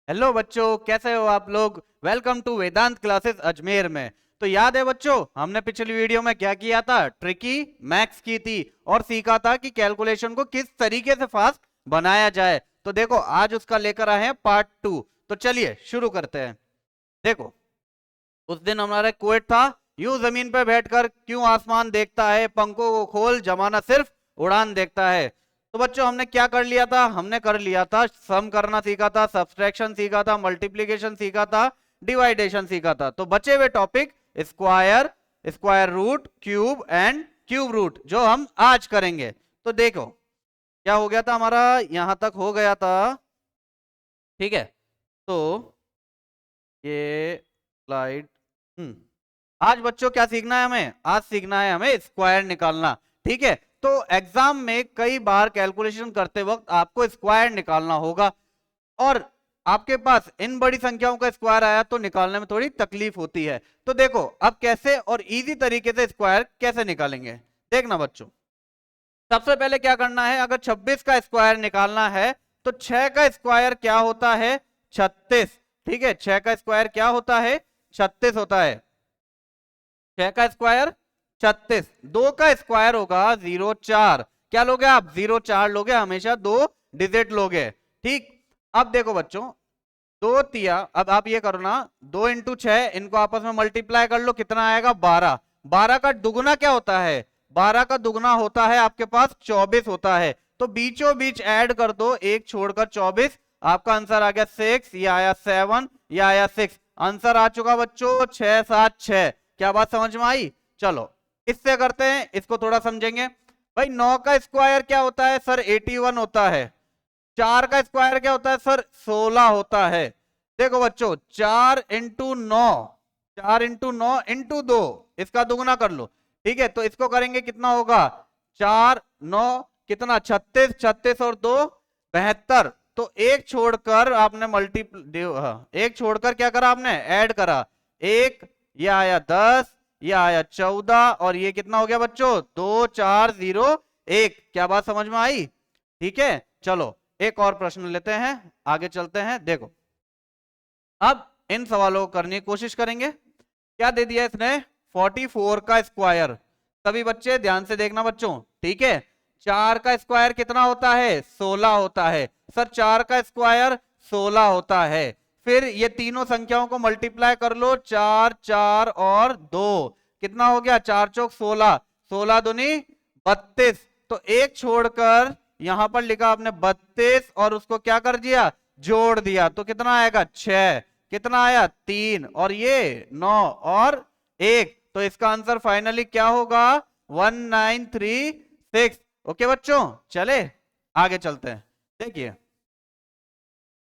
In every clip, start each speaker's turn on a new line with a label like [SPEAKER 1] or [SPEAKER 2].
[SPEAKER 1] Hello बच्चों, कैसे हो आप लोग। Welcome to Vedant classes Ajmer में। तो याद है बच्चों, हमने पिछली वीडियो में क्या किया था, ट्रिकी मैथ्स की थी और सीखा था कि कैलकुलेशन को किस तरीके से फास्ट बनाया जाए। तो देखो आज उसका लेकर आए हैं पार्ट 2। तो चलिए शुरू करते हैं। देखो, उस दिन हमारा क्वेट था, यूं जमीन पर बैठकर क्यों आसमान देखता है, पंखों को खोल जमाना सिर्फ उड़ान देखता है। तो बच्चों हमने क्या कर लिया था, हमने कर लिया था सम करना सीखा था, सब्सट्रैक्शन सीखा था, मल्टीप्लीकेशन सीखा था, डिवाइडेशन सीखा था। तो बचे हुए topic square, square root, cube and cube root जो हम आज करेंगे। तो देखो क्या हो गया था, हमारा यहां तक हो गया था। ठीक है, तो ये स्लाइड आज बच्चों क्या सीखना है हमें, आज सीखना है हमें स्क्वायर निकालना। ठीक है, तो एग्जाम में कई बार कैलकुलेशन करते वक्त आपको स्क्वायर निकालना होगा और आपके पास इन बड़ी संख्याओं का स्क्वायर आया तो निकालने में थोड़ी तकलीफ होती है। तो देखो अब कैसे और इजी तरीके से स्क्वायर कैसे निकालेंगे, देखना बच्चों। सबसे पहले क्या करना है, अगर 26 का स्क्वायर निकालना है तो 6 का स्क्वायर क्या होता है, 36। ठीक है, 6 का स्क्वायर क्या होता है, 36 होता है। 6 का स्क्वायर 36, 2 का स्क्वायर होगा 0,4। क्या लोगे आप, 0,4 लोगे, हमेशा दो डिजिट लोगे। ठीक, अब देखो बच्चों, दो तिया, अब आप ये करो ना, 2 × 6 इनको आपस में मल्टीप्लाई कर लो, कितना आएगा 12। 12 का दुगुना क्या होता है, 12 का दुगुना होता है आपके पास 24 होता है। तो बीचों बीच ऐड कर दो, एक छोड़कर 24, आपका आंसर आ गया 6, ये आया 7, ये आया 6। आंसर आ चुका बच्चों 6, 7, 6। क्या बात समझ में आई। चलो इससे करते हैं, इसको थोड़ा समझेंगे। भाई 9 का स्क्वायर क्या होता है सर, 81 होता है। 4 का स्क्वायर क्या होता है सर, 16 होता है। देखो बच्चों, 4 × 9, 4 × 9 × 2, इसका दुगुना कर लो। ठीक है, तो इसको करेंगे कितना होगा, 4, 9 कितना 36, 36 और 2 72। तो एक छोड़कर आपने एक छोड़कर क्या करा आपने, ऐड करा। एक, ये आया 10, ये आया 14 और ये कितना हो गया बच्चों, 2, 4, 0, 1। क्या बात समझ में आई। ठीक है, चलो एक और प्रश्न लेते हैं, आगे चलते हैं। देखो अब इन सवालों को करने की कोशिश करेंगे। क्या दे दिया इसने, 44 का स्क्वायर। सभी बच्चे ध्यान से देखना बच्चों, ठीक है। 4 का स्क्वायर कितना होता है, 16 होता है। सर 4 का स्क्वायर 16 होता है। फिर ये तीनों संख्याओं को मल्टीप्लाई कर लो, 4, 4 और 2, कितना हो गया, 4 चौक 16, 16 दूनी 32। तो एक छोड़कर यहां पर लिखा आपने 32 और उसको क्या कर दिया, जोड़ दिया, तो कितना आएगा 6। कितना आया 3 और ये 9 और 1। तो इसका आंसर फाइनली क्या होगा, 1936। ओके बच्चों, चले आगे चलते हैं। देखिए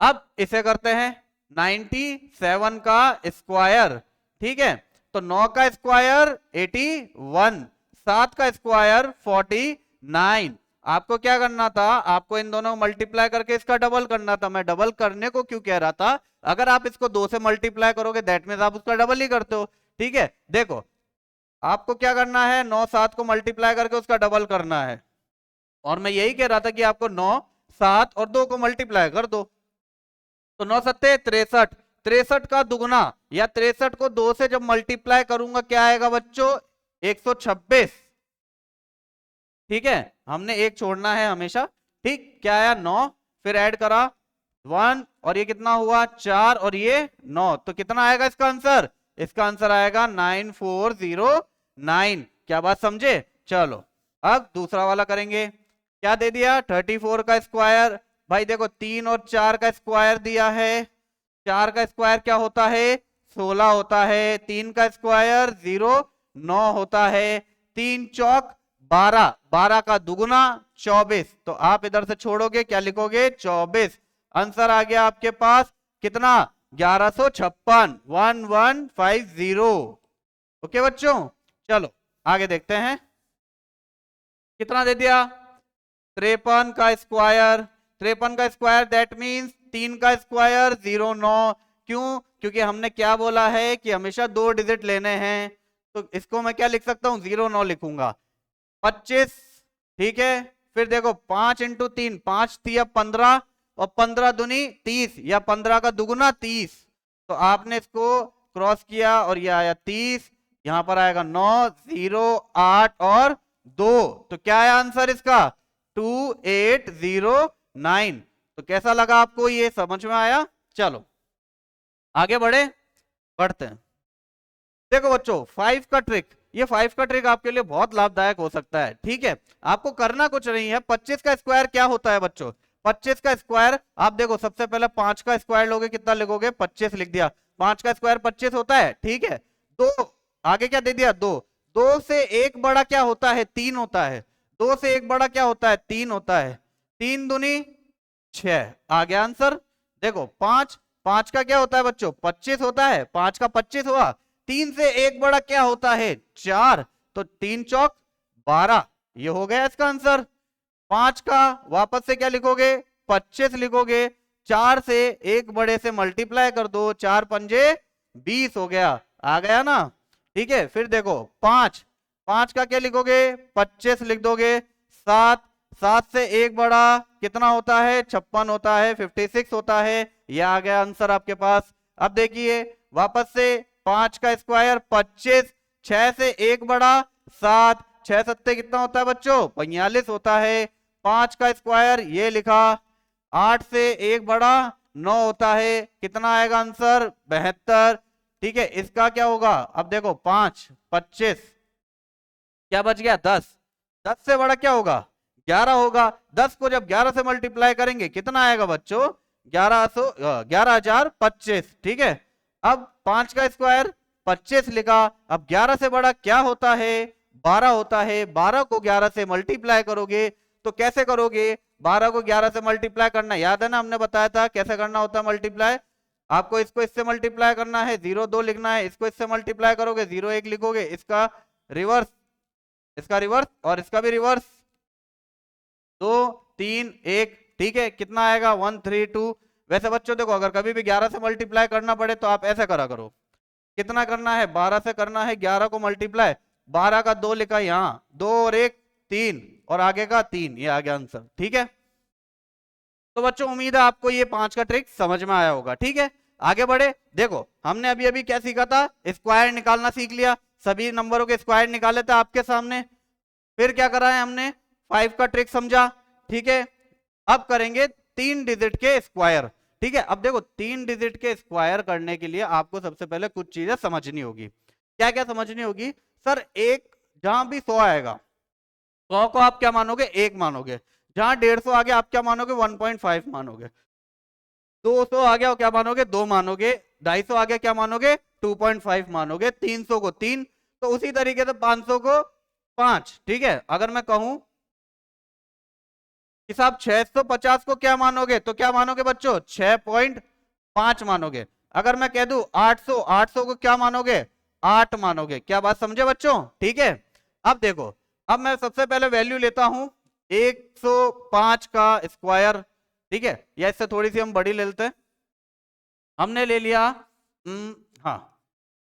[SPEAKER 1] अब इसे करते हैं 97 का स्क्वायर। ठीक है, तो 9 का स्क्वायर 81, 7 का स्क्वायर 49। आपको क्या करना था, आपको इन दोनों को मल्टीप्लाई करके इसका डबल करना था। मैं डबल करने को क्यों कह रहा था, अगर आप इसको 2 से मल्टीप्लाई करोगे दैट मीन्स आप उसका डबल ही करते हो। ठीक है, देखो आपको क्या करना है, 9, 7 को मल्टीप्लाई करके उसका डबल करना है। और मैं यही कह रहा था कि आपको 9, 7 और 2 को मल्टीप्लाई कर दो। तो 9 सत्ते 63, 63 का दुगुना या 63 को 2 से जब मल्टीप्लाई करूंगा क्या आएगा बच्चों, 126। ठीक है, हमने एक छोड़ना है हमेशा। ठीक, क्या आया 9, फिर ऐड करा 1 और ये कितना हुआ 4 और ये 9, तो कितना आएगा इसका आंसर, इसका आंसर आएगा 9409। क्या बात समझे। चलो अब दूसरा वाला करेंगे। क्या दे दिया, 34 का स्क्वायर। भाई देखो 3 और 4 का स्क्वायर दिया है। 4 का स्क्वायर क्या होता है, 16 होता है। 3 का स्क्वायर 0, 9 होता है। 3 चौक 12, 12 का दुगुना 24। तो आप इधर से छोड़ोगे क्या लिखोगे, 24। आंसर आ गया आपके पास कितना, 1156, 1150। ओके बच्चों, चलो आगे देखते हैं। कितना दे दिया, 53 का स्क्वायर। 53 का स्क्वायर दैट मींस 3 का स्क्वायर 0, 9। क्यों, क्योंकि हमने क्या बोला है कि हमेशा दो डिजिट लेने हैं। तो इसको मैं क्या लिख सकता हूं, 0, 9 लिखूंगा। 25। ठीक है, फिर देखो 5 × 3, 5 तिया 15, और 15 दूनी 30 या 15 का दुगुना 30। तो आपने इसको क्रॉस किया और ये आया 30, यहां पर आएगा 9, 0, 8 और 2। तो क्या है आंसर इसका? 2809। तो कैसा लगा आपको? ये समझ में आया? चलो आगे बढ़ते हैं। देखो बच्चों 5 का ट्रिक, ये 5 का ट्रिक आपके लिए बहुत लाभदायक हो सकता है। ठीक है, आपको करना कुछ नहीं है। 25 का स्क्वायर क्या होता है बच्चों? 25 का स्क्वायर आप देखो, सबसे पहले 5 का स्क्वायर लोगे, कितना लिखोगे? 25 लिख दिया। 5 का स्क्वायर 25 होता है। ठीक है, दो आगे क्या दे दिया? 2। 2 से एक बड़ा क्या होता है? 3 होता है। 2 से एक बड़ा क्या होता है? 3 होता है। 3 दूनी 6 आ गया आंसर। देखो 5 का क्या होता है बच्चों? 25 होता है। 5 का 25 हुआ। 3 से एक बड़ा क्या होता है? 4। तो 3 चौक 12, ये हो गया इसका आंसर। 5 का वापस से क्या लिखोगे? 25 लिखोगे। 4 से एक बड़े से मल्टीप्लाई कर दो, 4 पंजे 20 हो गया। आ गया ना? ठीक है, फिर देखो 5 का क्या लिखोगे? 25 लिख दोगे। 7 से एक बड़ा कितना होता है? 56 होता है, 56 होता है। ये आ गया आंसर आपके पास। अब देखिए वापस से 5 का स्क्वायर 25, 6 से एक बड़ा 7, 6 सत्ते कितना होता है बच्चों? 45 होता है। 5 का स्क्वायर ये लिखा। 8 से एक बड़ा 9 होता है, कितना आएगा आंसर? 72। ठीक है, इसका क्या होगा? अब देखो 5, 25, क्या बच गया? 10। 10 से बड़ा क्या होगा? 11 होगा। 10 को जब 11 से मल्टीप्लाई करेंगे कितना आएगा बच्चों? 11,025। ठीक है, अब 5 का स्क्वायर 25 लिखा। अब 11 से बड़ा क्या होता है? 12 होता है। 12 को 11 से मल्टीप्लाई करोगे तो कैसे करोगे? 12 को 11 से मल्टीप्लाई करना याद है ना, हमने बताया था कैसे करना होता है मल्टीप्लाई। आपको इसको इससे मल्टीप्लाई करना है, 0 2 लिखना है। इसको इससे मल्टीप्लाई करोगे 0 1 लिखोगे। इसका रिवर्स, इसका रिवर्स और इसका भी रिवर्स। 2 3 1। ठीक है, कितना आएगा? 1 3 2। वैसे बच्चों देखो, अगर कभी भी 11 से मल्टीप्लाई करना पड़े तो आप ऐसा करा करो। कितना करना है? 12 से करना है 11 को मल्टीप्लाई। 12 का 2 लिखा यहां, 2 और 1 3 और आगे का 3, ये आ गया आंसर। ठीक है, तो बच्चों उम्मीद है आपको ये 5 का ट्रिक समझ में आया होगा। ठीक है, आगे बढ़े। देखो हमने अभी अभी क्या सीखा था? स्क्वायर निकालना सीख लिया। सभी नंबरों के स्क्वायर निकाले थे आपके सामने। फिर क्या करा है हमने? 5 का ट्रिक समझा। ठीक है, अब करेंगे 3 डिजिट के स्क्वायर। ठीक है, अब देखो 3 डिजिट के स्क्वायर करने के लिए आपको सबसे पहले कुछ चीजें समझनी होगी। क्या क्या समझनी होगी? सर एक, जहां भी 100 आएगा, 100 को आप क्या मानोगे? 1 मानोगे। जहां 150 आ गया आप क्या मानोगे? 1.5 मानोगे। 200 आ गया क्या मानोगे? 2 मानोगे। 250 आ गया क्या मानोगे? 2.5 मानोगे। 300 को 3। तो उसी तरीके से 500 को 5। ठीक है, अगर मैं कहूं कि साहब 650 को क्या मानोगे? तो क्या मानोगे बच्चों? 6.5 मानोगे। अगर मैं कह दूं 800 को क्या मानोगे? 8 मानोगे। क्या बात समझे बच्चों? ठीक है, अब देखो, अब मैं सबसे पहले वैल्यू लेता हूं 105 का स्क्वायर। ठीक है, या इससे थोड़ी सी हम बड़ी ले लेते हैं। हमने ले लिया हाँ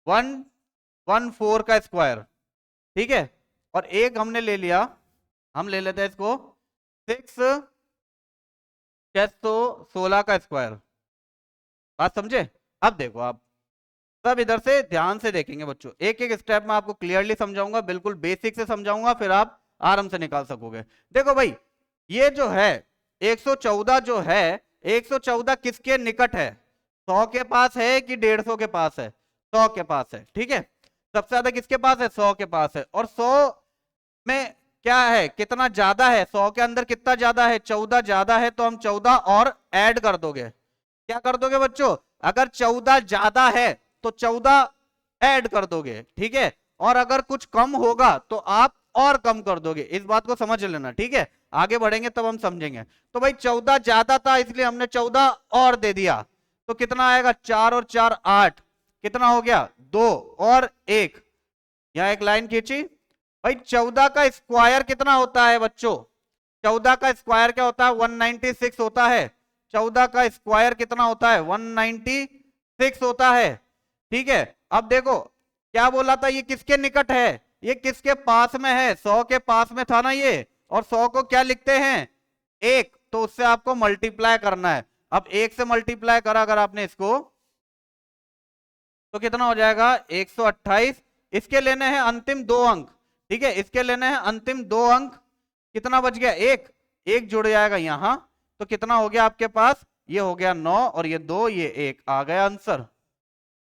[SPEAKER 1] 114 का स्क्वायर। ठीक है, और एक हमने ले लिया, हम ले लेते हैं इसको 616 का स्क्वायर। बात समझे? अब देखो आप सब इधर से ध्यान से देखेंगे बच्चों, एक एक स्टेप में आपको क्लियरली समझाऊंगा, बिल्कुल बेसिक से समझाऊंगा, फिर आप आराम से निकाल सकोगे। देखो भाई, ये जो है 114 जो है, 114 किसके निकट है? 100 के पास है कि 150 के पास है? 100 के पास है। ठीक है, सबसे ज्यादा किसके पास है? 100 के पास है। और 100 में क्या है? कितना ज्यादा है? 100 के अंदर कितना ज्यादा है? 14 ज्यादा है। तो हम 14 और ऐड कर दोगे। क्या कर दोगे बच्चों? अगर 14 ज्यादा है तो 14 ऐड कर दोगे। ठीक है, और अगर कुछ कम होगा तो आप और कम कर दोगे। इस बात को समझ लेना। ठीक है, आगे बढ़ेंगे तब हम समझेंगे। तो भाई 14 ज्यादा था इसलिए हमने 14 और दे दिया। तो कितना आएगा? 4 और 4 8। कितना हो गया? 2 और 1। यहां एक लाइन खींची। भाई 14 का स्क्वायर कितना होता है बच्चों? 14 का स्क्वायर क्या होता है? 196 होता है। 14 का स्क्वायर कितना होता है? 196 होता है। ठीक है, अब देखो क्या बोला था? ये किसके निकट है? ये किसके पास में है? 100 के पास में था ना ये। और 100 को क्या लिखते हैं? 1। तो उससे आपको मल्टीप्लाई करना है। अब 1 से मल्टीप्लाई करा अगर आपने इसको, तो कितना हो जाएगा 128। इसके लेने हैं अंतिम 2 अंक, ठीक है, इसके लेने हैं अंतिम 2 अंक। कितना बच गया, एक, एक जुड़ जाएगा यहां, तो कितना हो गया आपके पास, ये हो गया 9 और ये 2, ये 1, आ गया आंसर,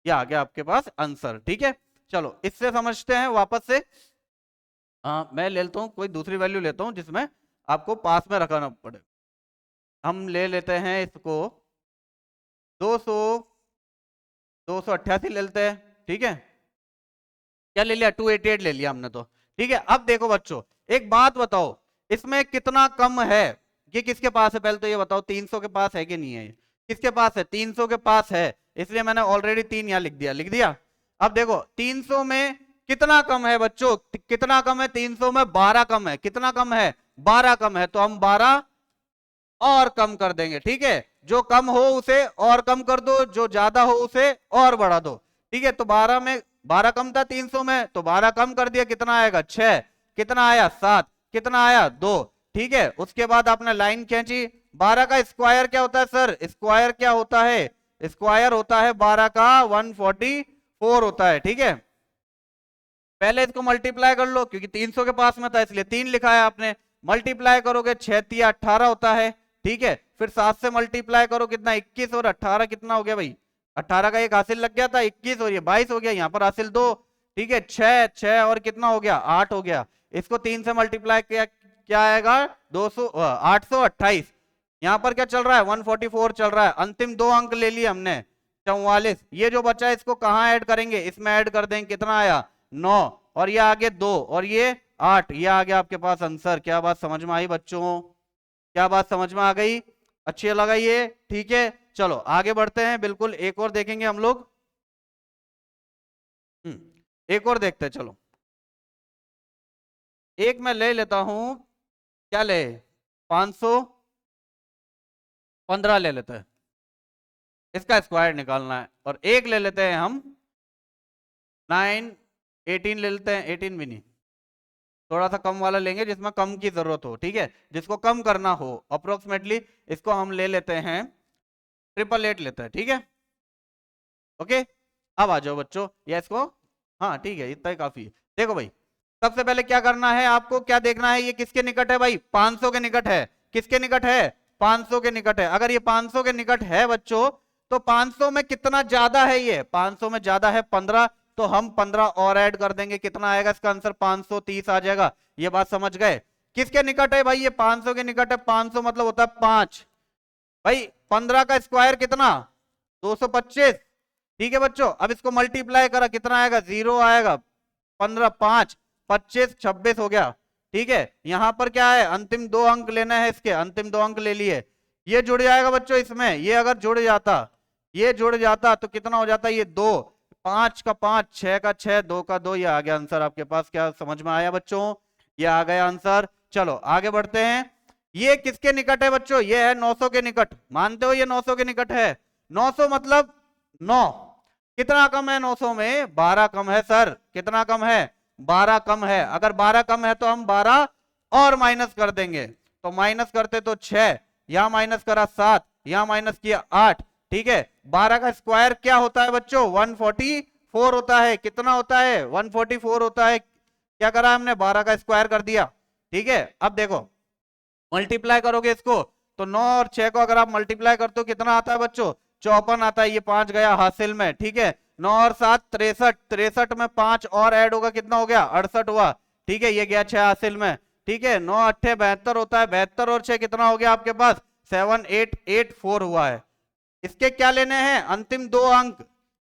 [SPEAKER 1] ये आ गया आपके पास आंसर। ठीक है, चलो इससे समझते हैं वापस से। मैं ले लेता हूं कोई दूसरी वैल्यू लेता हूं जिसमें आपको पास में रखना पड़े। हम ले लेते हैं इसको 200, 288 ले लेते हैं, ठीक है, क्या ले लिया, 288 ले लिया हमने तो। ठीक है, अब देखो बच्चों, एक बात बताओ, इसमें कितना कम है, ये किसके पास है, पहले तो ये बताओ 300 के पास है कि नहीं है, किसके पास है, 300 के पास है, इसलिए मैंने ऑलरेडी 3 यहां लिख दिया, लिख दिया। अब देखो 300 में कितना कम है बच्चों, कितना कम है, 300 में 12 कम है, कितना कम है, 12 कम है, तो हम 12 और कम कर देंगे। ठीक है, जो कम हो उसे और कम कर दो, जो ज्यादा हो उसे और बढ़ा दो। ठीक है, तो 12 में 12 कम था 300 में, तो 12 कम कर दिया, कितना आएगा 6, कितना आया 7, कितना आया 2। ठीक है, उसके बाद आपने लाइन खींची, 12 का स्क्वायर क्या होता है सर, स्क्वायर क्या होता है, स्क्वायर होता है 12 का 144 होता है। ठीक है, पहले इसको मल्टीप्लाई कर लो, क्योंकि 300 के पास में था इसलिए 3 लिखा है आपने, मल्टीप्लाई करोगे 6 तिया 18 होता है। ठीक है, फिर 7 से मल्टीप्लाई करो, कितना 21, और 18 कितना हो गया भाई, 18 का एक हासिल लग गया था 21, और ये 22 हो गया, यहाँ पर हासिल 2। ठीक है, 6 6 और कितना हो गया 8 हो गया, इसको 3 से मल्टीप्लाई किया क्या आएगा 200 828। यहाँ पर क्या चल रहा है 144 चल रहा है, अंतिम 2 अंक ले लिए हमने 44। ये जो बचा है इसको कहाँ ऐड करेंगे, इसमें ऐड कर देंगे, कितना आया 9, और ये आगे 2 और ये 8, ये आ गया आपके पास आंसर। क्या बात समझ में आई बच्चों, क्या बात समझ में आ गई, अच्छी लगा ये। ठीक है, चलो आगे बढ़ते हैं, बिल्कुल एक और देखेंगे हम लोग, एक और देखते हैं, चलो एक मैं ले लेता हूं, क्या ले 515 ले लेते हैं, इसका स्क्वायर निकालना है, और एक ले लेते हैं हम 918 ले लेते हैं, 18 भी नहीं, थोड़ा सा कम वाला लेंगे जिसमें कम की जरूरत हो। ठीक है, जिसको कम करना हो अप्रोक्सीमेटली, इसको हम ले लेते हैं 888 लेते हैं। ठीक है, ओके, अब आ जाओ बच्चों, या इसको, हाँ ठीक है इतना ही काफी है। देखो भाई, सबसे पहले क्या करना है आपको, क्या देखना है, ये किसके निकट है भाई, 500 के निकट है, किसके निकट है 500 के निकट है। अगर ये 500 के निकट है बच्चों, तो 500 में कितना ज्यादा है, ये 500 में ज्यादा है 15, तो हम 15 और ऐड कर देंगे, कितना आएगा इसका आंसर 530 आ जाएगा। ये बात समझ गए, किसके निकट है भाई, ये 500 के निकट है, 500 मतलब होता है 5 भाई, 15 का स्क्वायर कितना 225। ठीक है बच्चों, अब इसको मल्टीप्लाई करा, कितना आएगा 0 आएगा, 15 5 25 26 हो गया। ठीक है, यहां पर क्या है, अंतिम 2 अंक लेना है, इसके अंतिम 2 अंक ले लिए, ये जुड़ जाएगा बच्चों इसमें, ये अगर जुड़ जाता, ये जुड़ जाता तो कितना हो जाता, ये 2, 5 का 5, 6 का 6, 2 का 2, ये आ गया आंसर आपके पास। क्या समझ में आया बच्चों, ये आ गया आंसर। चलो आगे बढ़ते हैं, ये किसके निकट है बच्चों, ये है 900 के निकट, मानते हो ये 900 के निकट है, 900 मतलब 9, कितना कम है 900 में, 12 कम है सर, कितना कम है 12 कम है। अगर 12 कम है तो हम 12 और माइनस कर देंगे, तो माइनस करते तो 6, यहां माइनस करा 7, यहां माइनस किया 8। ठीक है, 12 का स्क्वायर क्या होता है बच्चों 144 होता है, कितना होता है 144 होता है। क्या करा हमने 12 का स्क्वायर कर दिया। ठीक है, अब देखो मल्टीप्लाई करोगे इसको, तो 9 और 6 को अगर आप मल्टीप्लाई करते हो कितना आता है बच्चों 54 आता है, ये 5 गया हासिल में। ठीक है, 9 और 7 63, 63 में 5 और ऐड होगा, कितना हो गया 68 हुआ। ठीक है, ये गया 6 हासिल में। ठीक है, 9 8 72 होता है, 72 और 6 कितना हो गया आपके पास 7884 हुआ है। इसके क्या लेने हैं अंतिम 2 अंक,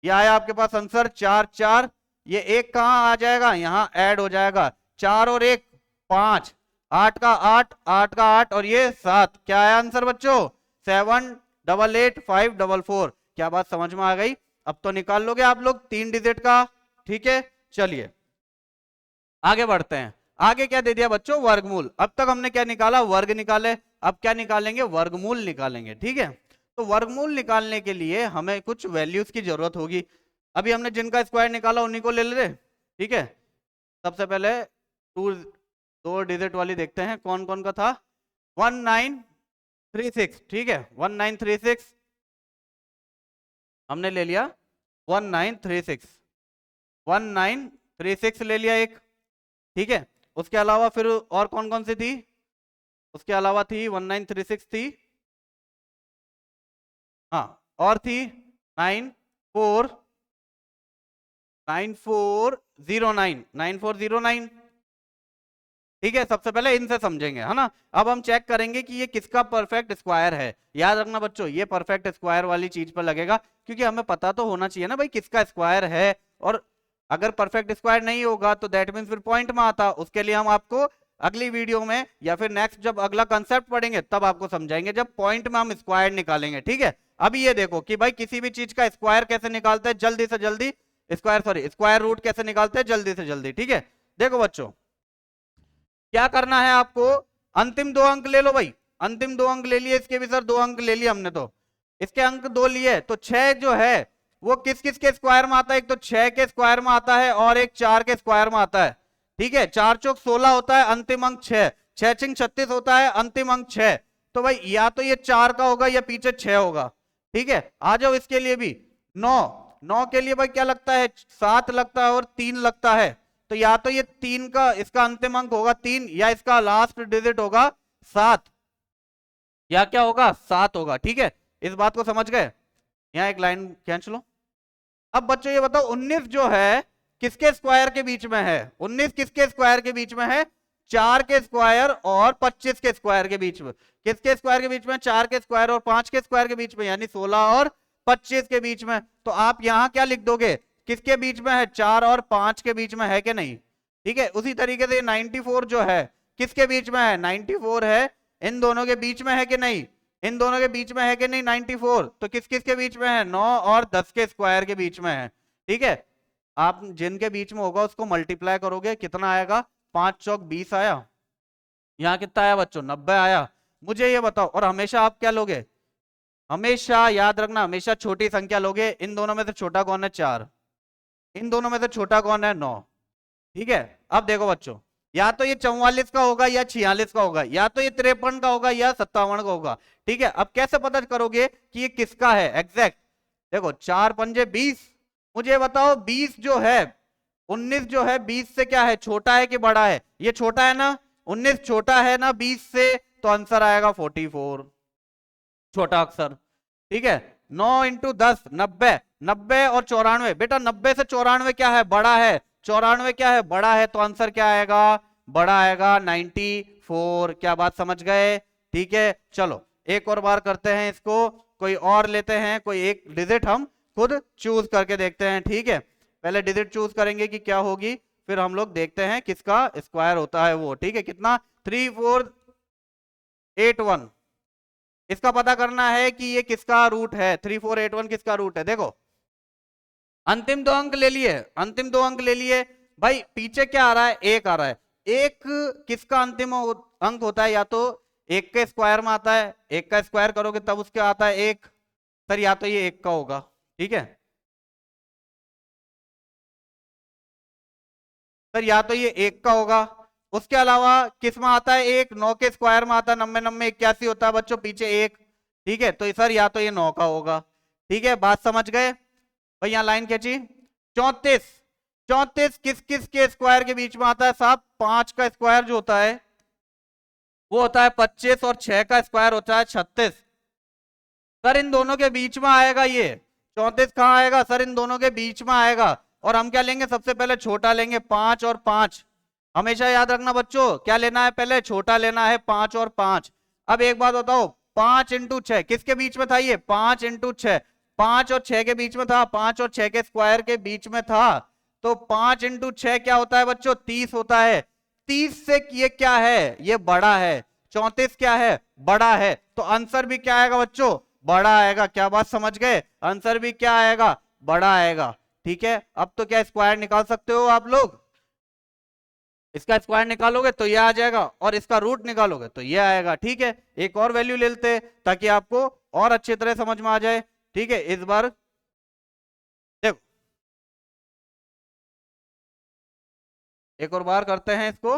[SPEAKER 1] ये आया आपके पास आंसर 4 4, ये एक कहां आ जाएगा यहां ऐड हो जाएगा, 4 और 1 5, 8 का 8, 8 का 8 और ये 7, क्या आया आंसर बच्चों 788544। क्या बात समझ में आ गई, अब तो निकाल लोगे आप लोग 3 डिजिट का। ठीक है, चलिए आगे बढ़ते हैं, आगे क्या दे दिया बच्चों वर्गमूल। अब तक हमने क्या निकाला, वर्ग निकाले, अब क्या निकालेंगे वर्गमूल निकालेंगे। ठीक है, तो वर्गमूल निकालने के लिए हमें कुछ वैल्यूज की जरूरत होगी। अभी हमने जिनका स्क्वायर निकाला उन्हीं को ले ले। ठीक है, सबसे पहले 2 डिजिट वाली देखते हैं कौन कौन का था, 19 1936, ठीक है, 1936 हमने ले लिया, 1936, 1936 ले लिया एक, ठीक है। उसके अलावा फिर और कौन कौन सी थी, उसके अलावा थी 1936 थी, हाँ, और थी 9409, ठीक है। सबसे पहले इनसे समझेंगे, है ना। अब हम चेक करेंगे कि ये किसका परफेक्ट स्क्वायर है। याद रखना बच्चों, ये परफेक्ट स्क्वायर वाली चीज पर लगेगा, क्योंकि हमें पता तो होना चाहिए ना भाई किसका स्क्वायर है। और अगर परफेक्ट स्क्वायर नहीं होगा तो दैट मीन्स फिर पॉइंट में आता। उसके लिए हम आपको अगली वीडियो में या फिर नेक्स्ट जब अगला कंसेप्ट पढ़ेंगे तब आपको समझाएंगे, जब पॉइंट में हम स्क्वायर निकालेंगे, ठीक है। अभी ये देखो कि भाई किसी भी चीज का स्क्वायर कैसे निकालते हैं जल्दी से जल्दी, स्क्वायर रूट कैसे निकालते हैं जल्दी से जल्दी, ठीक है। देखो बच्चों, क्या करना है आपको, अंतिम दो अंक ले लो भाई, अंतिम दो अंक ले लिए, इसके भी सर दो अंक ले लिए हमने, तो इसके अंक दो लिए, तो 6 जो है वो किस किस के स्क्वायर में आता है, एक तो 6 के स्क्वायर में आता है और एक 4 के स्क्वायर में आता है, ठीक है। 4 चौक 16 होता है, अंतिम अंक 6, 6 छिंग 36 होता है, अंतिम अंक 6। तो भाई या तो ये 4 का होगा या पीछे 6 होगा, ठीक है। आ जाओ इसके लिए भी, 9, 9 के लिए भाई क्या लगता है, 7 लगता है और 3 लगता है। तो या तो ये 3 का इसका अंतिम अंक होगा 3, या इसका लास्ट डिजिट होगा 7, या क्या होगा 7 होगा, ठीक है। इस बात को समझ गए, यहां एक लाइन खींच लो। अब बच्चों ये बताओ 19 जो है किसके स्क्वायर के बीच में है, 19 किसके स्क्वायर के बीच में है, 4 के स्क्वायर और 25 के स्क्वायर के बीच में। किसके स्क्वायर के बीच में, 4 के स्क्वायर और 5 के स्क्वायर के बीच में, यानी 16 और 25 के बीच में। तो आप यहां क्या लिख दोगे, किसके बीच में है, 4 और 5 के बीच में है कि नहीं, ठीक है। उसी तरीके से 94 जो है किसके बीच में है, 94 है इन दोनों के बीच में है कि नहीं, इन दोनों के बीच में है कि नहीं 94, तो किस किस के बीच में है, 9 और 10 के स्क्वायर के बीच में है, ठीक है। आप जिनके बीच में होगा उसको मल्टीप्लाई करोगे, कितना आएगा, 5 चौक 20 आया, यहाँ कितना आया बच्चों, 90 आया। मुझे ये बताओ, और हमेशा आप क्या लोगे, हमेशा याद रखना, हमेशा छोटी संख्या लोगे। इन दोनों में से छोटा कौन है, 4, इन दोनों में से छोटा कौन है, 9, ठीक है। अब देखो बच्चों, या तो ये 44 का होगा या 46 का होगा, या तो ये 53 का होगा या 57 का होगा, ठीक है। अब कैसे पता करोगे कि ये किसका है एग्जैक्ट, देखो 4 पंजे 20, मुझे बताओ 20 जो है, 19 जो है 20 से क्या है, छोटा है कि बड़ा है, ये छोटा है ना, 19 छोटा है ना 20 से, तो आंसर आएगा 44, छोटा अक्षर, ठीक है। 9 इंटू 10 90, 90 और 94, बेटा 90 से 94 क्या है, बड़ा है, 94 क्या है, बड़ा है, तो आंसर क्या आएगा, बड़ा आएगा 94। क्या बात समझ गए, ठीक है। चलो एक और बार करते हैं इसको, कोई और लेते हैं, कोई एक डिजिट हम खुद चूज करके देखते हैं, ठीक है। पहले डिजिट चूज करेंगे कि क्या होगी, फिर हम लोग देखते हैं किसका स्क्वायर होता है वो, ठीक है। कितना, 3481, इसका पता करना है कि ये किसका रूट है, 3481 किसका रूट है। देखो अंतिम दो अंक ले लिए, अंतिम दो अंक ले लिए, भाई पीछे क्या आ रहा है, एक आ रहा है, एक किसका अंतिम अंक होता है, या तो एक के स्क्वायर में आता है, एक का स्क्वायर करोगे तब उसके आता है एक, सर या तो ये एक का होगा, ठीक है सर, या तो ये एक का होगा। उसके अलावा किस में आता है एक, 9 के स्क्वायर में आता है, 90 90 81 होता है बच्चों, पीछे एक, ठीक है। तो सर या तो ये 9 का होगा, ठीक है, बात समझ गए भाई, यहाँ लाइन खींची। 34, 34 किस किस के स्क्वायर के बीच में आता है साहब, 5 का स्क्वायर जो होता है वो होता है 25, और 6 का स्क्वायर होता है 36, सर इन दोनों के बीच में आएगा ये 34, कहाँ आएगा सर, इन दोनों के बीच में आएगा। और हम क्या लेंगे, सबसे पहले छोटा लेंगे, 5 और 5, हमेशा याद रखना बच्चों क्या लेना है, पहले छोटा लेना है, 5 और 5। अब एक बात बताओ, 5 इंटू 6 किसके बीच में था, ये 5 इंटू 6, 5 और 6 के बीच में था, 5 और 6 के स्क्वायर के बीच में था, तो 5 इंटू 6 क्या होता है बच्चों, 30 होता है। 30 से ये क्या है, ये बड़ा है, 34 क्या है, बड़ा है, तो आंसर भी क्या आएगा बच्चों, बड़ा आएगा। क्या बात समझ गए, आंसर भी क्या आएगा, बड़ा आएगा, ठीक है। अब तो क्या स्क्वायर निकाल सकते हो आप लोग, इसका स्क्वायर निकालोगे तो ये आ जाएगा, और इसका रूट निकालोगे तो ये आएगा, ठीक है। एक और वैल्यू ले लेते हैं ताकि आपको और अच्छी तरह समझ में आ जाए, ठीक है। इस बार देखो, एक और बार करते हैं इसको,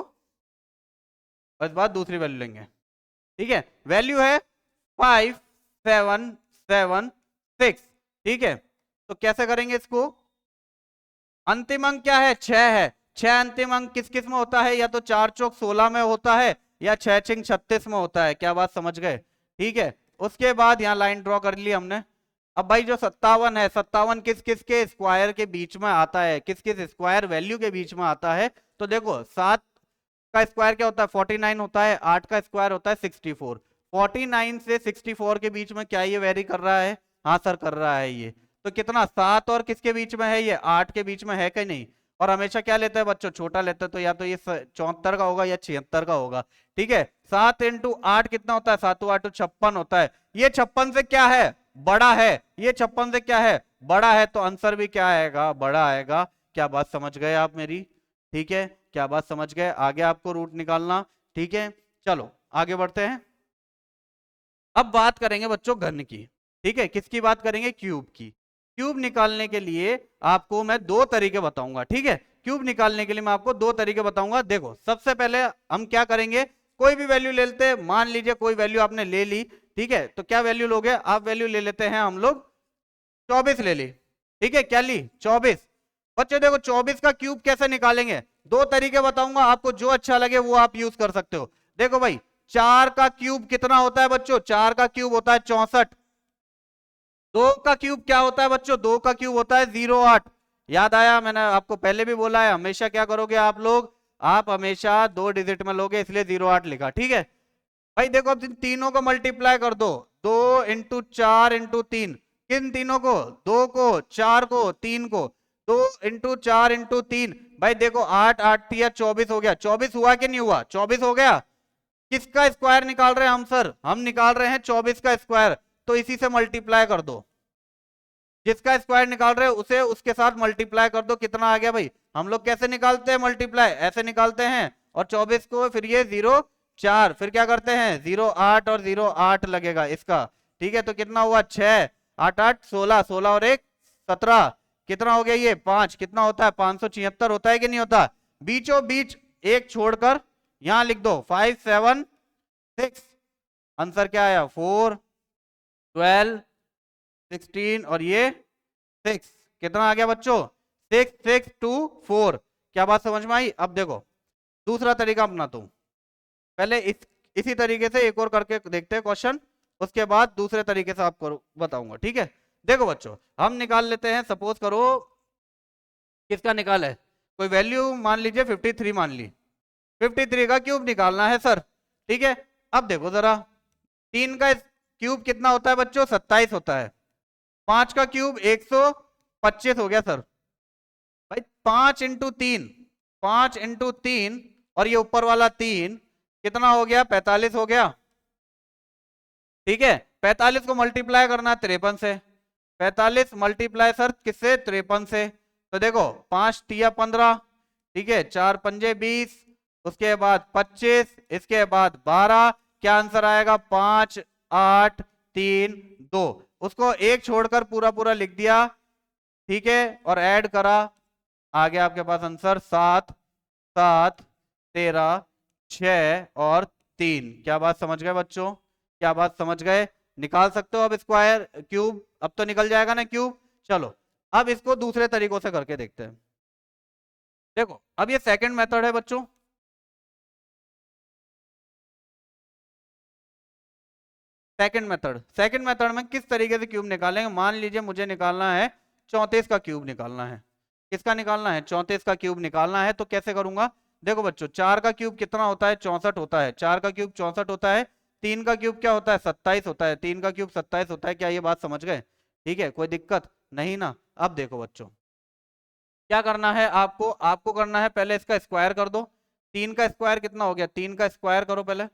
[SPEAKER 1] इस बार दूसरी वैल्यू लेंगे, ठीक है। वैल्यू है 5776, ठीक है। तो कैसे करेंगे इसको? अंतिम अंक क्या है? 6 है। 6 अंतिम अंक किस किस में होता है? या तो 4 चौक 16 में होता है या 6 छिंग 36 में होता है। क्या बात समझ गए? ठीक है। उसके बाद यहाँ लाइन ड्रॉ कर ली हमने। अब भाई जो 57 है, 57 किस किस के स्क्वायर के बीच में आता है, किस किस स्क्वायर वैल्यू के बीच में आता है? तो देखो 7 का स्क्वायर क्या होता है? 49 होता है। 8 का स्क्वायर होता है 64। 49 से 64 के बीच में क्या ये वेरी कर रहा है? हाँ सर कर रहा है ये। तो कितना? 7 और किसके बीच में है? ये 8 के बीच में है कि नहीं? और हमेशा क्या लेते हैं बच्चों? छोटा लेते हैं। तो या तो ये 74 का होगा या 76 का होगा। ठीक है। 7 इंटू 8 कितना होता है? 7 8 56 होता है। ये 56 से क्या है? बड़ा है। ये 56 से क्या है? बड़ा है। तो आंसर भी क्या आएगा? बड़ा आएगा। क्या बात समझ गए आप मेरी? ठीक है। क्या बात समझ गए? आगे आपको रूट निकालना। ठीक है। चलो आगे बढ़ते हैं। अब बात करेंगे बच्चों घन की। ठीक है। किसकी बात करेंगे? क्यूब की। क्यूब निकालने के लिए आपको मैं दो तरीके बताऊंगा। ठीक है। क्यूब निकालने के लिए मैं आपको दो तरीके बताऊंगा। देखो सबसे पहले हम क्या करेंगे, कोई भी वैल्यू ले लेते हैं। मान लीजिए कोई वैल्यू आपने ले ली। ठीक है। तो क्या वैल्यू लोगे आप? वैल्यू ले लेते हैं हम लोग 24 ले ली। ठीक है। क्या ली? 24। बच्चों देखो 24 का क्यूब कैसे निकालेंगे? दो तरीके बताऊंगा आपको, जो अच्छा लगे वो आप यूज कर सकते हो। देखो भाई 4 का क्यूब कितना होता है बच्चों? 4 का क्यूब होता है 64। 2 का क्यूब क्या होता है बच्चों? 2 का क्यूब होता है 08। याद आया? मैंने आपको पहले भी बोला है, हमेशा क्या करोगे आप लोग? आप हमेशा 2 डिजिट में लोगे, इसलिए 08 लिखा। ठीक है भाई। देखो अब इन तीनों को मल्टीप्लाई कर दो। 2 इंटू 4 इंटू 3। किन तीनों को? 2 को, 4 को, 3 को। 2 इंटू 4 इंटू 3। भाई देखो 8 8 या 24 हो गया। 24 हुआ कि नहीं हुआ? 24 हो गया। किसका स्क्वायर निकाल रहे हैं हम सर? हम निकाल रहे हैं 24 का स्क्वायर। तो इसी से मल्टीप्लाई कर दो। जिसका स्क्वायर निकाल रहे हो उसे उसके साथ मल्टीप्लाई कर दो। कितना आ गया भाई? हम लोग कैसे निकालते हैं मल्टीप्लाई? ऐसे निकालते हैं। और 24 को फिर ये 0 4, फिर क्या करते हैं? 0 8 और 0 8 लगेगा इसका। ठीक है। तो कितना हुआ? 6 8 8 16, 16 और 1 17। कितना हो गया ये? 5। कितना होता है? 576 होता है कि नहीं होता? बीचों बीच एक छोड़कर यहां लिख दो 5 7 6। आंसर क्या आया? 4 12 16 और ये 6। कितना आ गया बच्चों? 6 6 2 4। क्या बात समझ में आई? अब देखो दूसरा तरीका अपनाता हूं। पहले इसी तरीके से एक और करके देखते हैं क्वेश्चन, उसके बाद दूसरे तरीके से आपको बताऊंगा। ठीक है। देखो बच्चों हम निकाल लेते हैं। सपोज करो किसका निकाल है? कोई वैल्यू मान लीजिए 53 मान ली। 53 का क्यूब निकालना है सर। ठीक है। अब देखो जरा 3 का क्यूब कितना होता है बच्चों? 27 होता है। 5 का क्यूब 125 हो गया सर। भाई 5 इंटू 3, 5 इंटू 3 और ये ऊपर वाला 3 कितना हो गया? 45 हो गया। ठीक है। 45 को मल्टीप्लाई करना 53 से। 45 मल्टीप्लाई सर किससे? 53 से। तो देखो 5 तिया 15। ठीक है। 4 पंजे 20, उसके बाद 25, इसके बाद 12। क्या आंसर आएगा? 5 8 3 2। उसको एक छोड़कर पूरा पूरा लिख दिया। ठीक है। और ऐड करा, आ गया आपके पास आंसर 7 7 13 6 और 3। क्या बात समझ गए बच्चों? क्या बात समझ गए? निकाल सकते हो अब स्क्वायर क्यूब? अब तो निकल जाएगा ना क्यूब। चलो अब इसको दूसरे तरीकों से करके देखते हैं। देखो अब ये सेकंड मेथड है बच्चों। सेकंड मेथड में किस तरीके से क्यूब निकालेंगे? मान लीजिए मुझे निकालना है 34 का क्यूब निकालना है। किसका निकालना है? 34 का क्यूब निकालना है। तो कैसे करूंगा? देखो बच्चों 4 का क्यूब कितना होता है? 64 होता है। 4 का क्यूब 64 होता है। 3 का क्यूब क्या होता है? 27 होता है। 3 का क्यूब 27 होता है। क्या ये बात समझ गए? ठीक है। कोई दिक्कत नहीं ना? अब देखो बच्चों क्या करना है आपको? आपको करना है पहले इसका स्क्वायर कर दो। 3 का स्क्वायर कितना हो गया? 3 का स्क्वायर करो पहले।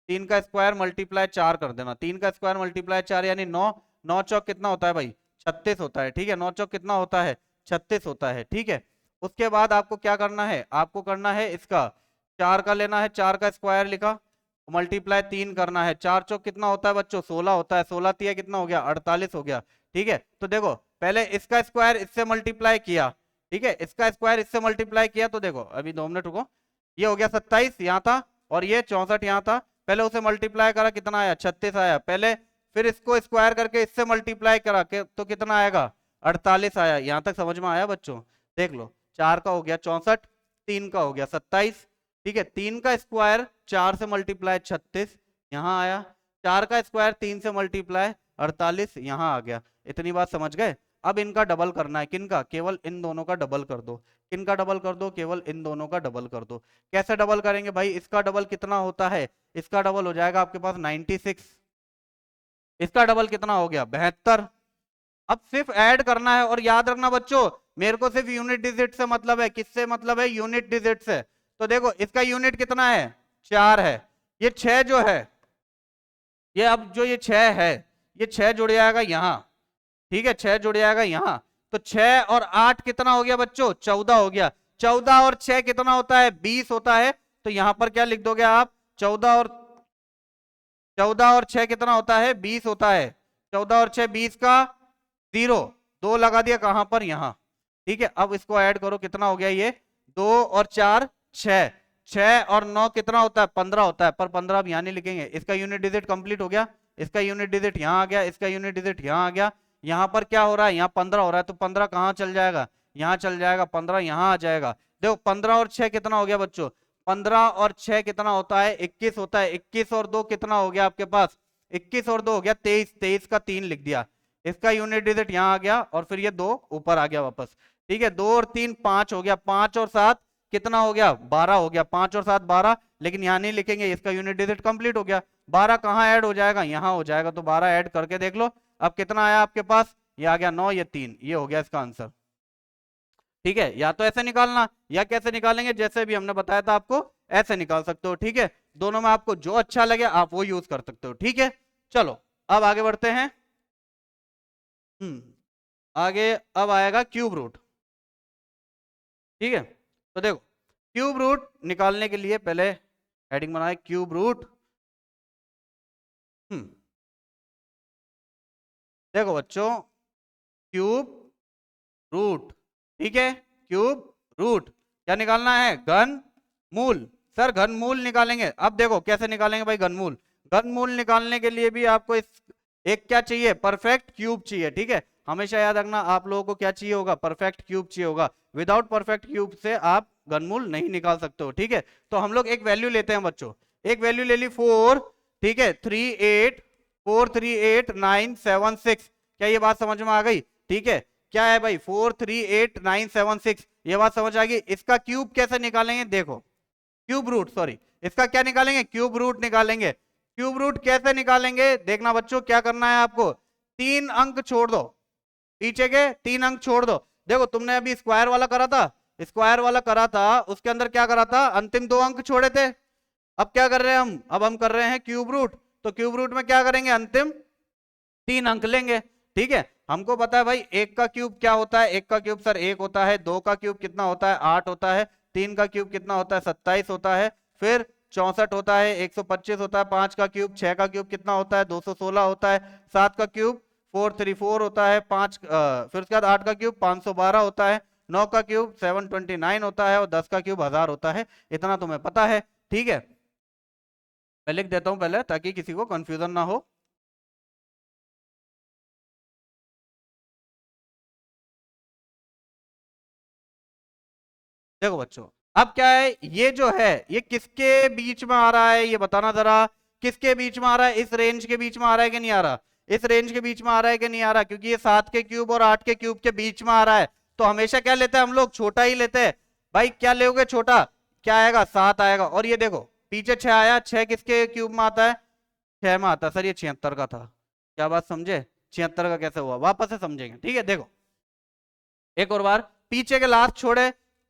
[SPEAKER 1] 3 का स्क्वायर मल्टीप्लाई 4 कर देना। 3 का स्क्वायर मल्टीप्लाई 4 यानी 9। 9 चौक कितना होता है भाई? 36 होता है। ठीक है। 9 चौक कितना होता है? 36 होता है। ठीक है। उसके बाद आपको क्या करना है? आपको करना है इसका 4 का लेना है। 4 का स्क्वायर लिखा, मल्टीप्लाई 3 करना है। 4 चौक कितना होता है बच्चों? 16 होता है। 16 तिया कितना हो गया? 48 हो गया। ठीक है। तो देखो पहले इसका स्क्वायर इससे मल्टीप्लाई किया। ठीक है। इसका स्क्वायर इससे मल्टीप्लाई किया तो देखो अभी 2 मिनट रुको। ये हो गया 27 यहाँ था और ये 64 यहाँ था। पहले उसे मल्टीप्लाई करा, कितना आया? 36 आया। पहले फिर इसको स्क्वायर करके इससे मल्टीप्लाई करा के तो कितना आएगा 48 आया। यहां तक समझ में आया बच्चों? देख लो 4 का हो गया 64, 3 का हो गया 27, ठीक है। 3 का स्क्वायर 4 से मल्टीप्लाई 36 यहाँ आया, 4 का स्क्वायर 3 से मल्टीप्लाई 48 यहाँ आ गया। इतनी बात समझ गए? अब इनका डबल करना है। किनका? केवल इन दोनों का डबल कर दो। किनका डबल कर दो? केवल इन दोनों का डबल कर दो। कैसे डबल करेंगे भाई? इसका डबल कितना होता है? इसका डबल हो जाएगा आपके पास 96, इसका डबल कितना हो गया 72। अब सिर्फ ऐड करना है। और याद रखना बच्चों, मेरे को सिर्फ यूनिट डिजिट से मतलब है। किससे मतलब है? यूनिट डिजिट से। तो देखो इसका यूनिट कितना है? 4 है। ये 6 जो है, ये अब जो ये 6 है, ये 6 जुड़ जाएगा यहाँ, ठीक है, 6 जुड़ जाएगा यहाँ। तो 6 और 8 कितना हो गया बच्चों? 14 हो गया। 14 और 6 कितना होता है? 20 होता है। तो यहां पर क्या लिख दोगे आप? 14 और 6 कितना होता है? 20 होता है। 14 और 6 20 का 0, 2 लगा दिया कहां पर? यहां, ठीक है। अब इसको ऐड करो, कितना हो गया ये? 2 और 4 6, 6 और 9 कितना होता है? 15 होता है। पर 15 अब यहां नहीं लिखेंगे। इसका यूनिट डिजिट कंप्लीट हो गया। इसका यूनिट डिजिट यहां आ गया, इसका यूनिट डिजिट यहां आ गया। यहां पर क्या हो रहा है? यहाँ 15 हो रहा है। तो 15 कहां चल जाएगा? यहाँ चल जाएगा। 15 यहां आ जाएगा। देखो 15 और 6 कितना हो गया बच्चों? 15 और 6 कितना होता है? 21 होता है। 21 और 2 कितना हो गया आपके पास? 21 और 2 हो गया 23, 23 का 3 लिख दिया। इसका यूनिट डिजिट यहाँ आ गया और फिर ये 2 ऊपर आ गया वापस, ठीक है। 2 और 3 5 हो गया। 5 और 7 कितना हो गया? 12 हो गया। 5 और 7 12, लेकिन यहाँ नहीं लिखेंगे, इसका यूनिट डिजिट कंप्लीट हो गया। 12 कहाँ ऐड हो जाएगा? यहाँ हो जाएगा। तो 12 ऐड करके देख लो, अब कितना आया आपके पास? ये आ गया 9, ये 3, ये हो गया इसका आंसर, ठीक है। या तो ऐसे निकालना, या कैसे निकालेंगे? जैसे भी हमने बताया था आपको, ऐसे निकाल सकते हो, ठीक है। दोनों में आपको जो अच्छा लगे आप वो यूज कर सकते हो, ठीक है। चलो अब आगे बढ़ते हैं। आगे अब आएगा क्यूब रूट, ठीक है। तो देखो क्यूब रूट निकालने के लिए पहले हेडिंग बनाए, क्यूब रूट। देखो बच्चों, क्यूब रूट, ठीक है। क्यूब रूट क्या निकालना है? घन मूल। सर घन मूल निकालेंगे। अब देखो कैसे निकालेंगे भाई घन मूल। घन मूल निकालने के लिए भी आपको एक क्या चाहिए? परफेक्ट क्यूब चाहिए, ठीक है। हमेशा याद रखना आप लोगों को क्या चाहिए होगा? परफेक्ट क्यूब चाहिए होगा। विदाउट परफेक्ट क्यूब से आप घनमूल नहीं निकाल सकते हो, ठीक है। तो हम लोग एक वैल्यू लेते हैं बच्चों, एक वैल्यू ले ली 4, ठीक है, 438,976। क्या ये बात समझ में आ गई? ठीक है, क्या है भाई? 438,976, ये बात समझ आ गई। इसका क्यूब कैसे निकालेंगे? देखो क्यूब रूट, सॉरी, इसका क्या निकालेंगे? क्यूब रूट निकालेंगे। क्यूब रूट कैसे निकालेंगे? देखना बच्चों, क्या करना है आपको? 3 अंक छोड़ दो, पीछे के 3 अंक छोड़ दो। देखो तुमने अभी स्क्वायर वाला करा था, स्क्वायर वाला करा था, उसके अंदर क्या करा था? अंतिम 2 अंक छोड़े थे। अब क्या कर रहे हैं हम? अब हम कर रहे हैं क्यूब रूट। तो क्यूब रूट में क्या करेंगे? अंतिम 3 अंक लेंगे, ठीक है। हमको पता है भाई 1 का क्यूब क्या होता है? 1 का क्यूब सर 1 होता है। 2 का क्यूब कितना होता है? 8 होता है। 3 का क्यूब कितना होता है? 27 होता है। फिर 64 होता है। 125 होता है। 5 का क्यूब, 6 का क्यूब कितना होता है? 216 होता है। 7 का क्यूब 434 होता है। फिर उसके बाद 8 का क्यूब 512 होता है। 9 का क्यूब 729 होता है। और 10 का क्यूब 1000 होता है। इतना तुम्हें पता है, ठीक है। मैं लिख देता हूं पहले ताकि किसी को कंफ्यूजन ना हो। देखो बच्चों, अब क्या है? ये जो है ये किसके बीच में आ रहा है? ये बताना जरा, किसके बीच में आ रहा है? इस रेंज के बीच में आ रहा है कि नहीं आ रहा? इस रेंज के बीच में आ रहा है कि नहीं आ रहा? क्योंकि ये 7 के क्यूब और 8 के क्यूब के बीच में आ रहा है। तो हमेशा क्या लेते हैं हम लोग? छोटा ही लेते हैं भाई। क्या लोगे? छोटा। क्या आएगा? 7 आएगा। और ये देखो पीछे 6 आया। 6 किसके क्यूब में आता है? 6 में आता है। सर ये 76 का था। क्या बात समझे? 76 का कैसे हुआ? वापस से समझेंगे, ठीक है। देखो एक और बार, पीछे के लास्ट छोड़े।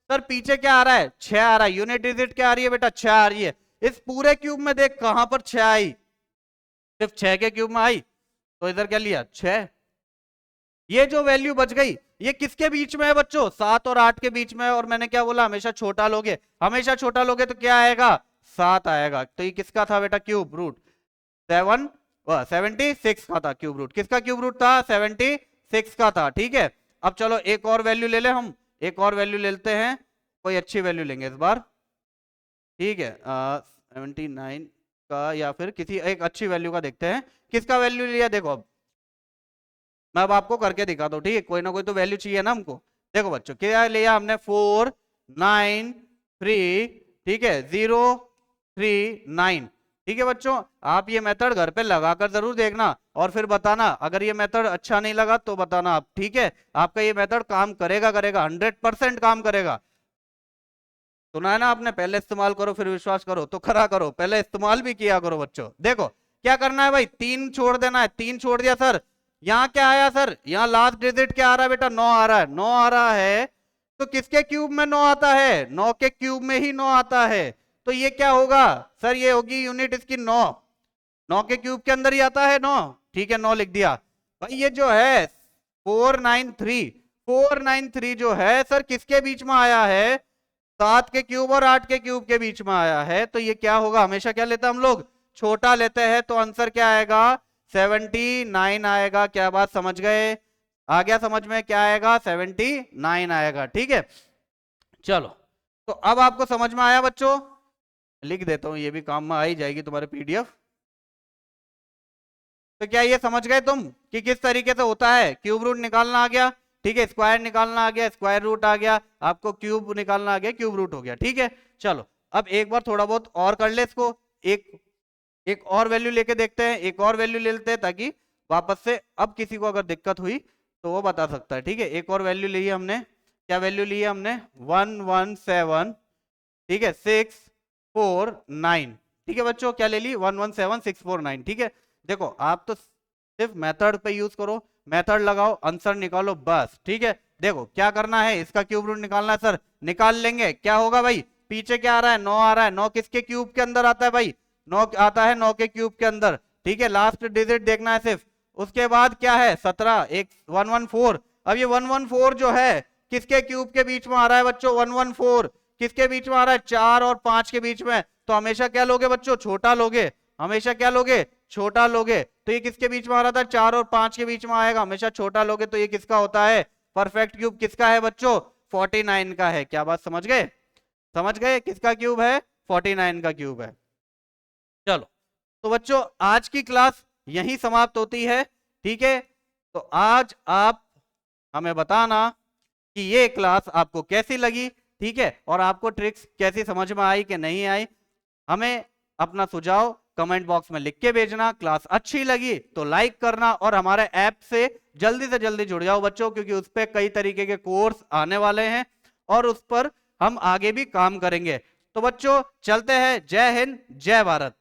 [SPEAKER 1] सर पीछे क्या आ रहा है? 6 आ रहा है। यूनिट डिजिट क्या आ रही है बेटा? 6 आ रही है। इस पूरे क्यूब में देख कहां पर 6 आई? सिर्फ 6 के क्यूब में आई। तो इधर क्या लिया? 6। ये जो वैल्यू बच गई ये किसके बीच में है बच्चों? 7 और 8 के बीच में है। और मैंने क्या बोला? हमेशा छोटा लोगे। हमेशा छोटा लोगे तो क्या आएगा? 7 आएगा। तो ये किसका था बेटा? क्यूब रूट 76 का था। क्यूब रूट किसका क्यूब रूट था? 76 का था, ठीक है। अब चलो एक और वैल्यू ले ले हम, एक और वैल्यू लेते हैं, कोई अच्छी वैल्यू लेंगे इस बार, ठीक है। 79 का या फिर किसी एक अच्छी वैल्यू का देखते हैं, किसका वैल्यू लिया देखो। अब मैं अब आपको करके दिखाता हूँ, ठीक है, कोई ना कोई तो वैल्यू चाहिए ना हमको। देखो बच्चों क्या लिया हमने, 4 9 3, ठीक है, 0 3 9। ठीक है बच्चों, आप ये मेथड घर पे लगाकर जरूर देखना और फिर बताना, अगर ये मेथड अच्छा नहीं लगा तो बताना आप, ठीक है। आपका ये मेथड काम करेगा, करेगा 100% काम करेगा। सुना है ना आपने, पहले इस्तेमाल करो फिर विश्वास करो, तो खरा करो, पहले इस्तेमाल भी किया करो बच्चों। देखो क्या करना है भाई, 3 छोड़ देना है। 3 छोड़ दिया सर, यहाँ क्या आया सर, यहाँ लास्ट डिजिट क्या आ रहा है बेटा, 9 आ रहा है। 9 आ रहा है तो किसके क्यूब में 9 आता है, 9 के क्यूब में ही 9 आता है। तो ये क्या होगा सर, ये होगी यूनिट इसकी 9। 9 के क्यूब के अंदर ही आता है 9, ठीक है, 9 लिख दिया। भाई ये जो है 493, 493 जो है सर किसके बीच में आया है, 7 के क्यूब और 8 के क्यूब के बीच में आया है। तो ये क्या होगा, हमेशा क्या लेते हैं हम लोग, छोटा लेते हैं। तो आंसर क्या आएगा, 79 आएगा। क्या बात समझ गए, आ गया समझ में, क्या आएगा 79 आएगा, ठीक है। चलो तो अब आपको समझ में आया बच्चों, लिख देता हूं, ये भी काम में आ ही जाएगी तुम्हारे पीडीएफ। तो क्या ये समझ गए तुम कि किस तरीके से होता है, क्यूब रूट निकालना आ गया, ठीक है, स्क्वायर निकालना आ गया, स्क्वायर रूट आ गया, आपको क्यूब निकालना आ गया, क्यूब रूट हो गया, ठीक है। चलो अब एक बार थोड़ा बहुत और कर ले इसको, एक और वैल्यू लेके देखते हैं, एक और वैल्यू ले लेते हैं ताकि वापस से अब किसी को अगर दिक्कत हुई तो वो बता सकता है, ठीक है। एक और वैल्यू ली है हमने, क्या वैल्यू ली है हमने, 117, ठीक है, 649, ठीक है बच्चों, क्या ले ली, 117649, ठीक है। देखो आप तो सिर्फ मेथड पे यूज करो, मेथड लगाओ, आंसर निकालो बस, ठीक है। देखो क्या करना है, इसका क्यूब रूट निकालना है सर, निकाल लेंगे। क्या होगा भाई, पीछे क्या आ रहा है, 9 आ रहा है, 9 किसके क्यूब के अंदर आता है भाई, 9 आता है 9 के क्यूब के अंदर, ठीक है, लास्ट डिजिट देखना है सिर्फ। उसके बाद क्या है 17, एक 114। अब ये 114 जो है किसके क्यूब के बीच में आ रहा है बच्चों, 114 किसके बीच में आ रहा है, 4 और 5 के बीच में। तो हमेशा क्या लोगे बच्चों, छोटा लोगे, हमेशा क्या लोगे, छोटा लोगे। तो ये किसके बीच में आ रहा था, 4 और 5 के बीच में आएगा, हमेशा छोटा लोगे। तो ये किसका होता है, परफेक्ट क्यूब किसका है बच्चों, 49 का है। क्या बात समझ गए, समझ गए किसका क्यूब है, 49 का क्यूब है। चलो तो बच्चों आज की क्लास यहीं समाप्त होती है, ठीक है। तो आज आप हमें बताना कि ये क्लास आपको कैसी लगी, ठीक है, और आपको ट्रिक्स कैसी समझ में आई कि नहीं आई। हमें अपना सुझाव कमेंट बॉक्स में लिख के भेजना। क्लास अच्छी लगी तो लाइक करना और हमारे ऐप से जल्दी जुड़ जाओ बच्चों, क्योंकि उस पर कई तरीके के कोर्स आने वाले हैं और उस पर हम आगे भी काम करेंगे। तो बच्चों चलते हैं, जय हिंद जय भारत।